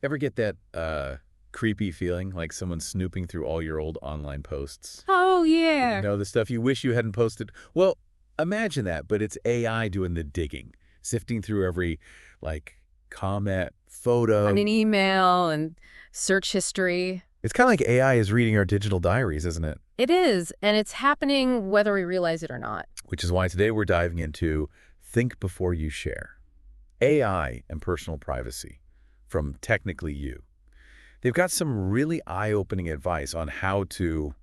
Ever get that creepy feeling like someone's snooping through all your old online posts? Oh, You yeah. know, the stuff you wish you hadn't posted? Well, imagine that, but it's AI doing the digging, sifting through every, like, comment, On photo. an email and search history. It's kind of like AI is reading our digital diaries, isn't it? It is, and it's happening whether we realize it or not. Which is why today we're diving into Think Before You Share. AI and personal privacy from Technically You. They've got some really eye-opening advice on how to,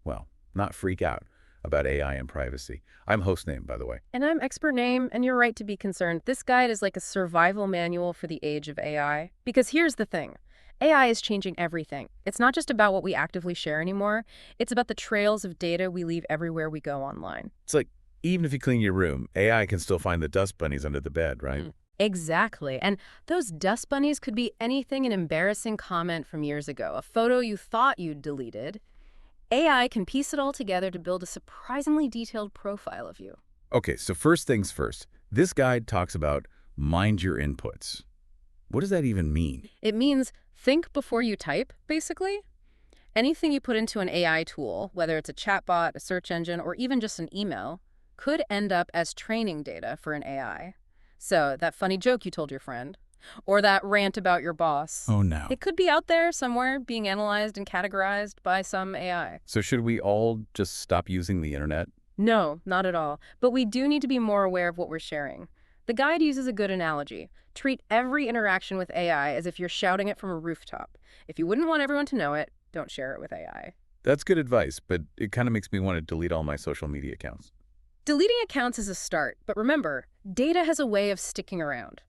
well, not freak out about AI and privacy. I'm host name, by the way. And I'm expert name, and you're right to be concerned. This guide is like a survival manual for the age of AI. Because here's the thing. AI is changing everything. It's not just about what we actively share anymore. It's about the trails of data we leave everywhere we go online. It's like, even if you clean your room, AI can still find the dust bunnies under the bed, right? Exactly. And those dust bunnies could be anything an embarrassing comment from years ago, a photo you thought you'd deleted. AI can piece it all together to build a surprisingly detailed profile of you. Okay, so first things first. This guide talks about mind your inputs. What does that even mean? It means think before you type, basically. Anything you put into an AI tool, whether it's a chatbot, a search engine, or even just an email, could end up as training data for an AI. So that funny joke you told your friend, or that rant about your boss, Oh, no. it could be out there somewhere being analyzed and categorized by some AI. So should we all just stop using the internet? No, not at all. But we do need to be more aware of what we're sharing. The guide uses a good analogy. Treat every interaction with AI as if you're shouting it from a rooftop. If you wouldn't want everyone to know it, don't share it with AI. That's good advice, but it kind of makes me want to delete all my social media accounts. Deleting accounts is a start, but remember, data has a way of sticking around.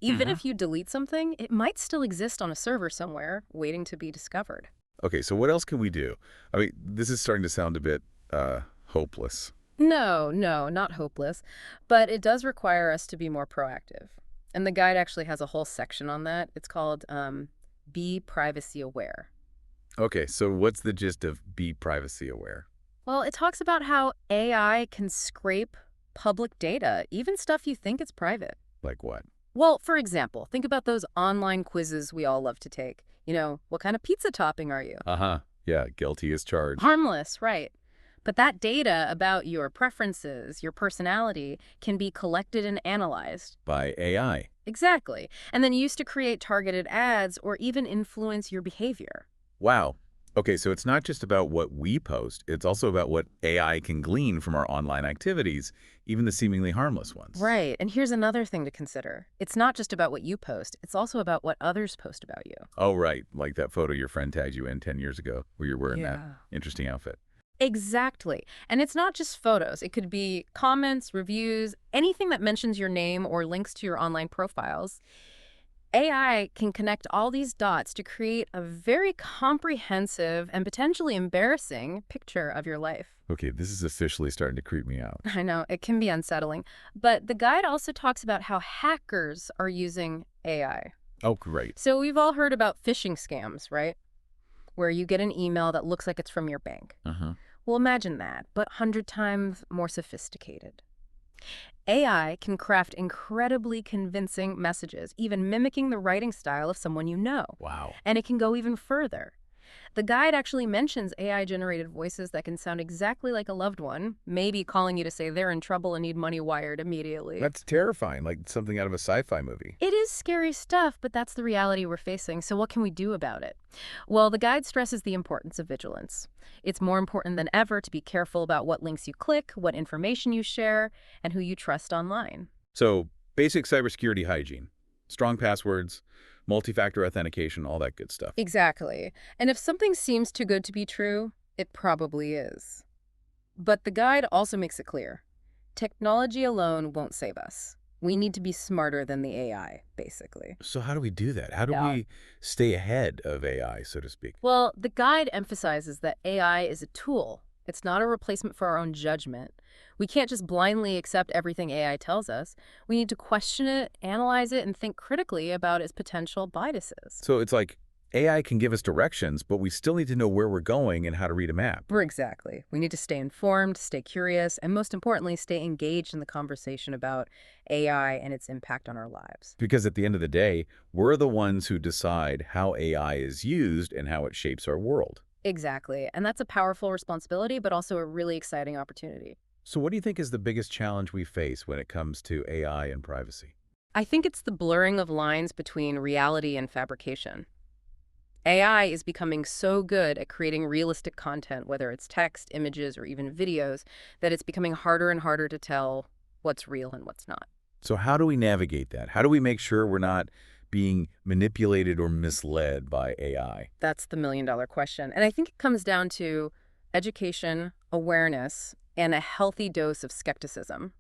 Even if you delete something, it might still exist on a server somewhere, waiting to be discovered. Okay, so what else can we do? I mean, this is starting to sound a bit, hopeless. No, not hopeless, but it does require us to be more proactive. And the guide actually has a whole section on that. It's called Be Privacy Aware. Okay, so what's the gist of be privacy aware? Well, it talks about how AI can scrape public data, even stuff you think is private. Like what? Well, for example, think about those online quizzes we all love to take. You know, what kind of pizza topping are you? Uh-huh. Yeah, guilty as charged. Harmless, right. But that data about your preferences, your personality, can be collected and analyzed. By AI. Exactly. And then used to create targeted ads or even influence your behavior. Wow. Okay, so it's not just about what we post, it's also about what AI can glean from our online activities, even the seemingly harmless ones. Right. And here's another thing to consider. It's not just about what you post, it's also about what others post about you. Oh, right. Like that photo your friend tagged you in 10 years ago where you're wearing that Yeah. interesting outfit. Exactly. And it's not just photos. It could be comments, reviews, anything that mentions your name or links to your online profiles. AI can connect all these dots to create a very comprehensive and potentially embarrassing picture of your life. Okay, this is officially starting to creep me out. I know, it can be unsettling. But the guide also talks about how hackers are using AI. Oh, great. So we've all heard about phishing scams, right? Where you get an email that looks like it's from your bank. Uh-huh. Well, imagine that, but 100 times more sophisticated. AI can craft incredibly convincing messages, even mimicking the writing style of someone you know. Wow. And it can go even further. The guide actually mentions AI-generated voices that can sound exactly like a loved one, maybe calling you to say they're in trouble and need money wired immediately. That's terrifying, like something out of a sci-fi movie. It is scary stuff, but that's the reality we're facing, so what can we do about it? Well, the guide stresses the importance of vigilance. It's more important than ever to be careful about what links you click, what information you share, and who you trust online. So, basic cybersecurity hygiene. Strong passwords, multi-factor authentication, all that good stuff. Exactly. And if something seems too good to be true, it probably is. But the guide also makes it clear. Technology alone won't save us. We need to be smarter than the AI, basically. So how do we do that? How do Yeah. we stay ahead of AI, so to speak? Well, the guide emphasizes that AI is a tool. It's not a replacement for our own judgment. We can't just blindly accept everything AI tells us. We need to question it, analyze it, and think critically about its potential biases. So it's like AI can give us directions, but we still need to know where we're going and how to read a map. Exactly. We need to stay informed, stay curious, and most importantly, stay engaged in the conversation about AI and its impact on our lives. Because at the end of the day, we're the ones who decide how AI is used and how it shapes our world. Exactly. And that's a powerful responsibility, but also a really exciting opportunity. So what do you think is the biggest challenge we face when it comes to AI and privacy? I think it's the blurring of lines between reality and fabrication. AI is becoming so good at creating realistic content, whether it's text, images, or even videos, that it's becoming harder and harder to tell what's real and what's not. So how do we navigate that? How do we make sure we're not being manipulated or misled by AI? That's the million-dollar question. And I think it comes down to education, awareness, and a healthy dose of skepticism.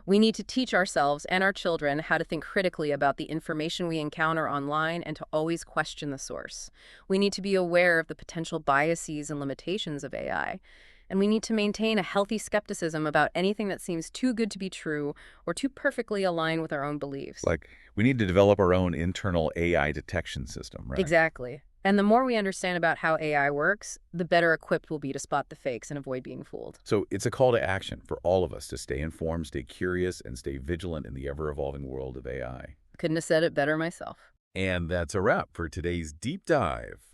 We need to teach ourselves and our children how to think critically about the information we encounter online and to always question the source. We need to be aware of the potential biases and limitations of AI. And we need to maintain a healthy skepticism about anything that seems too good to be true or too perfectly aligned with our own beliefs. Like, we need to develop our own internal AI detection system, right? Exactly. And the more we understand about how AI works, the better equipped we'll be to spot the fakes and avoid being fooled. So it's a call to action for all of us to stay informed, stay curious, and stay vigilant in the ever-evolving world of AI. Couldn't have said it better myself. And that's a wrap for today's deep dive.